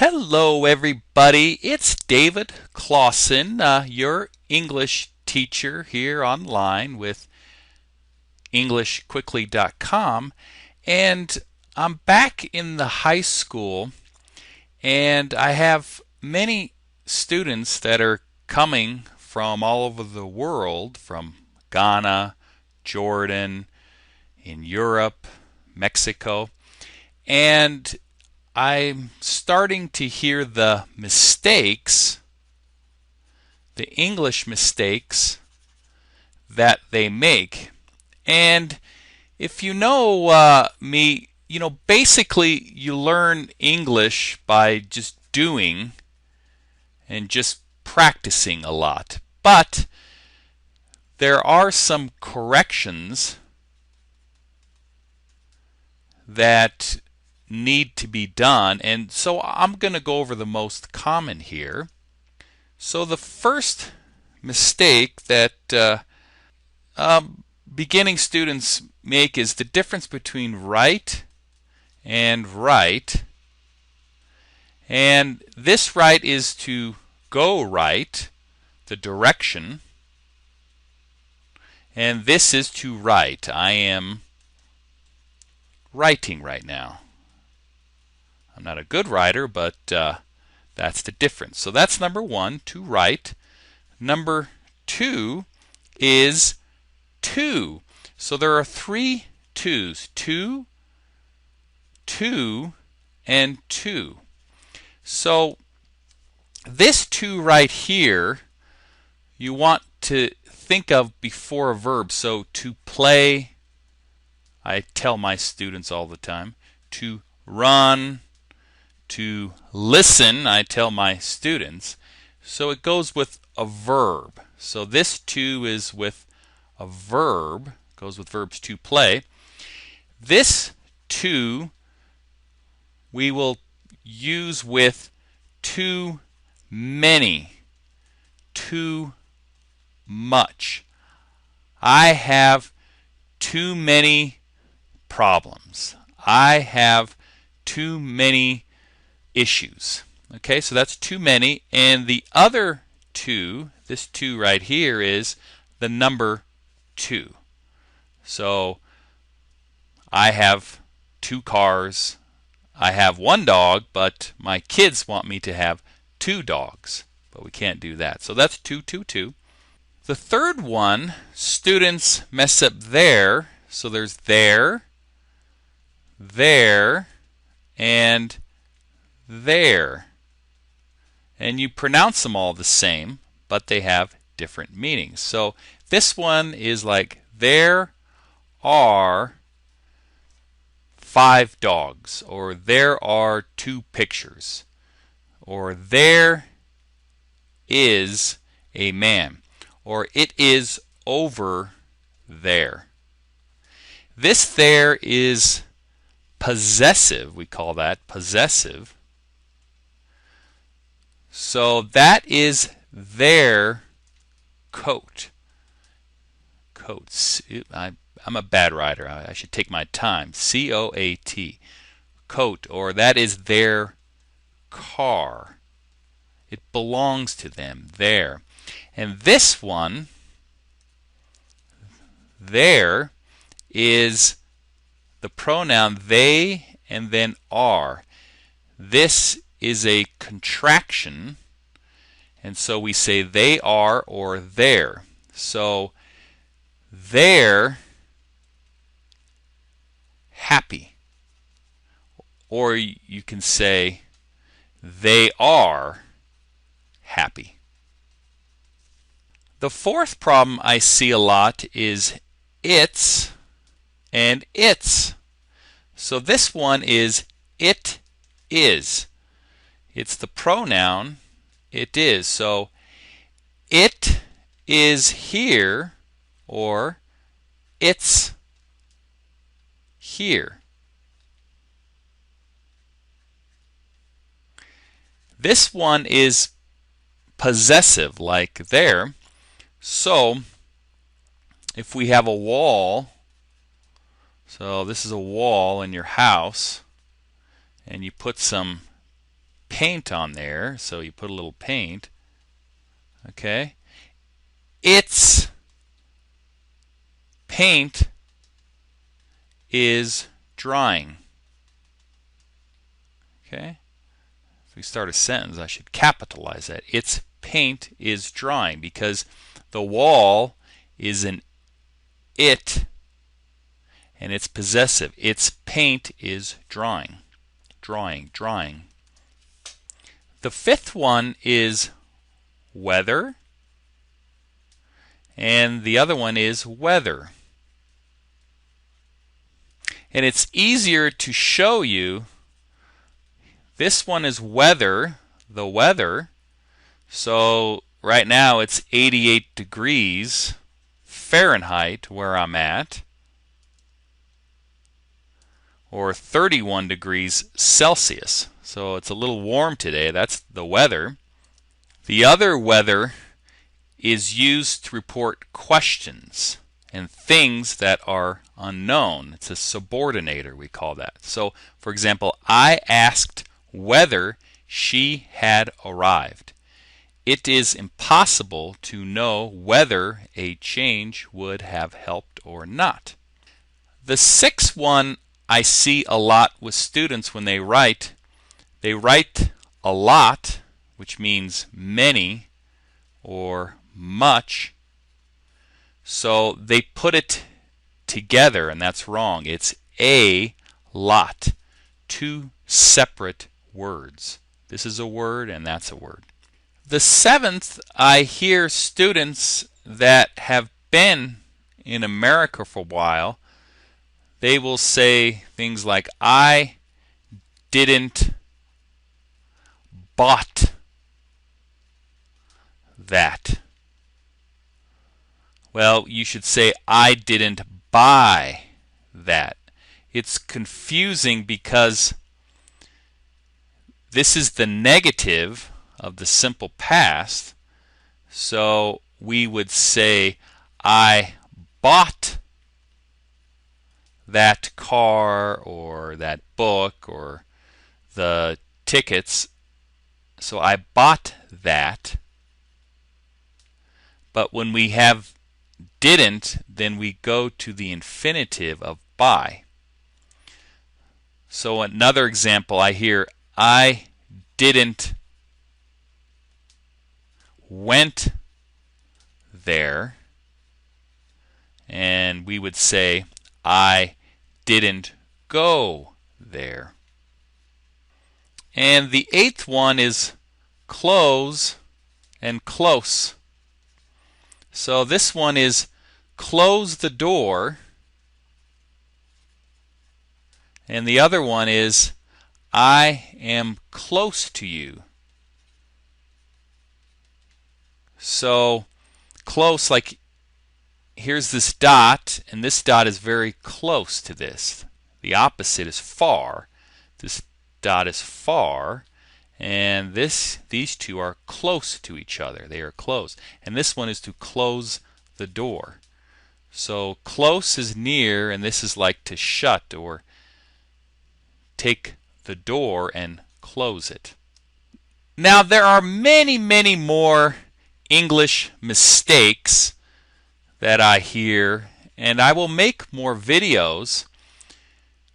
Hello, everybody. It's David Clausen, your English teacher here online with EnglishQuickly.com. And I'm back in the high school, and I have many students that are coming from all over the world, from Ghana, Jordan, in Europe, Mexico. And I'm starting to hear the English mistakes that they make. And if you know me, basically you learn English by just doing and just practicing a lot. But there are some corrections that need to be done, and so I'm going to go over the most common here. So the first mistake that beginning students make is the difference between right and right. And this right is to go right, the direction, and this is to write. I am writing right now. I'm not a good writer, but that's the difference. So that's number one, to write. Number two is to. So there are three twos: to, and to. So this to right here, you want to think of before a verb. So to play, I tell my students all the time. To run, to listen, I tell my students. So it goes with a verb. So this to is with a verb, goes with verbs to play. This to we will use with too many, too much. I have too many problems. I have too many issues. Okay, so that's too many. And the other two, this two right here, is the number 2. So I have 2 cars. I have 1 dog, but my kids want me to have 2 dogs. But we can't do that. So that's 2, 2, 2. The third one, students mess up there. So there's there, and there. And you pronounce them all the same, but they have different meanings. So this one is like, there are 5 dogs, or there are 2 pictures, or there is a man, or it is over there. This there is possessive. We call that possessive. So that is their coat. Coats. I'm a bad writer. I should take my time. C-O-A-T. Coat. Or that is their car. It belongs to them. There. And this one, there, is the pronoun they and then are. This is a contraction, and so we say they are or they're. So they're happy, or you can say they are happy. The fourth problem I see a lot is it's and its. So this one is it is. It's the pronoun it is. So it is here, or it's here. This one is possessive, like there. So if we have a wall, so this is a wall in your house, and you put some paint on there, so you put a little paint. Okay. Its paint is drying. Okay. If we start a sentence, I should capitalize that. Its paint is drying, because the wall is an it and it's possessive. Its paint is drying. Drying. The fifth one is weather, and the other one is weather. And it's easier to show you. This one is weather, the weather. So right now it's 88 degrees Fahrenheit where I'm at, or 31 degrees Celsius. So it's a little warm today. That's the weather. The other weather is used to report questions and things that are unknown. It's a subordinator, we call that. So, for example, I asked whether she had arrived. It is impossible to know whether a change would have helped or not. The sixth one I see a lot with students when they write a lot, which means many or much. So they put it together, and that's wrong. It's a lot. Two separate words. This is a word and that's a word. The seventh, I hear students that have been in America for a while, they will say things like, I didn't bought that. Well, you should say, I didn't buy that. It's confusing because this is the negative of the simple past. So we would say, I bought that car or that book or the tickets. So I bought that. But when we have didn't, then we go to the infinitive of buy. So another example, I hear, I didn't went there. And we would say, I didn't go there. And the eighth one is close and close. So this one is close the door, and the other one is I am close to you. So close, like here's this dot, and this dot is very close to this. The opposite is far. This dot is far, and these two are close to each other. They are close. And this one is to close the door. So close is near, and this is like to shut or take the door and close it. Now there are many, many more English mistakes that I hear, and I will make more videos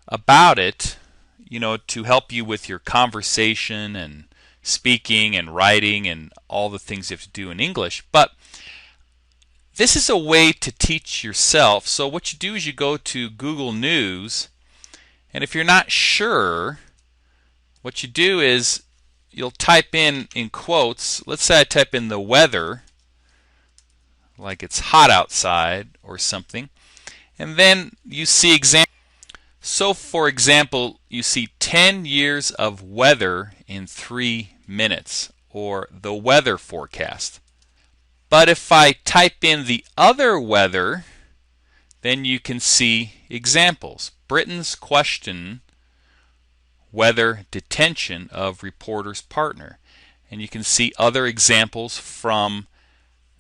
about it, to help you with your conversation and speaking and writing and all the things you have to do in English. But this is a way to teach yourself. So what you do is you go to Google News, and if you're not sure, what you do is you'll type in quotes. Let's say I type in the weather, like it's hot outside or something, and then you see examples. So for example, you see 10 years of weather in 3 minutes, or the weather forecast. But if I type in the other weather, then you can see examples. Britain's question whether detention of reporter's partner. And you can see other examples from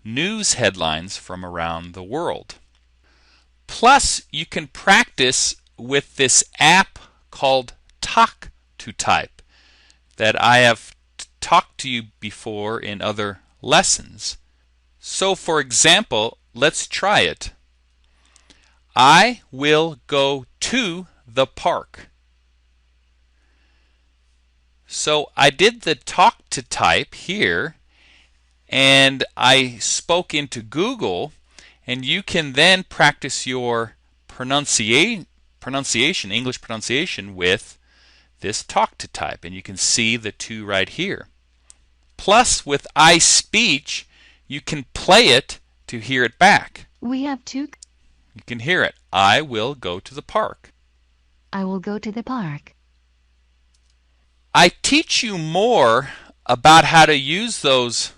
news headlines from around the world. Plus, you can practice with this app called Talk to Type that I have talked to you before in other lessons. So for example, let's try it. I will go to the park. So I did the talk to type here, and I spoke into Google, and you can then practice your pronunciation, English pronunciation, with this talk to type, and you can see the two right here. Plus, with iSpeech, you can play it to hear it back. We have two. You can hear it. I will go to the park. I will go to the park. I teach you more about how to use those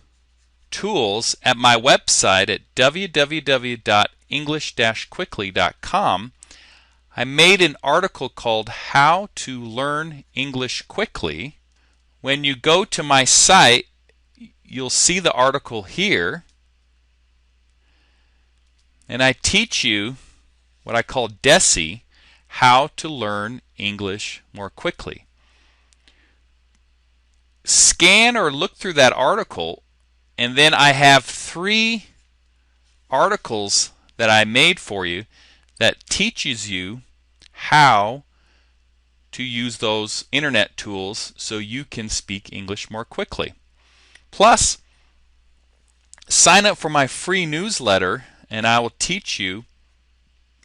tools at my website at www.english-quickly.com. I made an article called How to Learn English Quickly. When you go to my site, you'll see the article here, and I teach you what I call DESI, how to learn English more quickly. Scan or look through that article, and then I have 3 articles that I made for you that teaches you how to use those internet tools so you can speak English more quickly. Plus, sign up for my free newsletter, and I will teach you,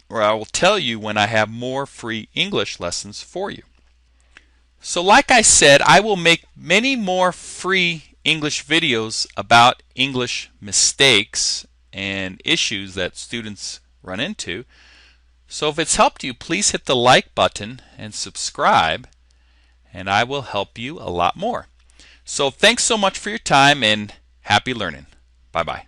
or I will tell you when I have more free English lessons for you. So like I said, I will make many more free English videos about English mistakes and issues that students run into. So if it's helped you, please hit the like button and subscribe, and I will help you a lot more. So thanks so much for your time, and happy learning. Bye-bye.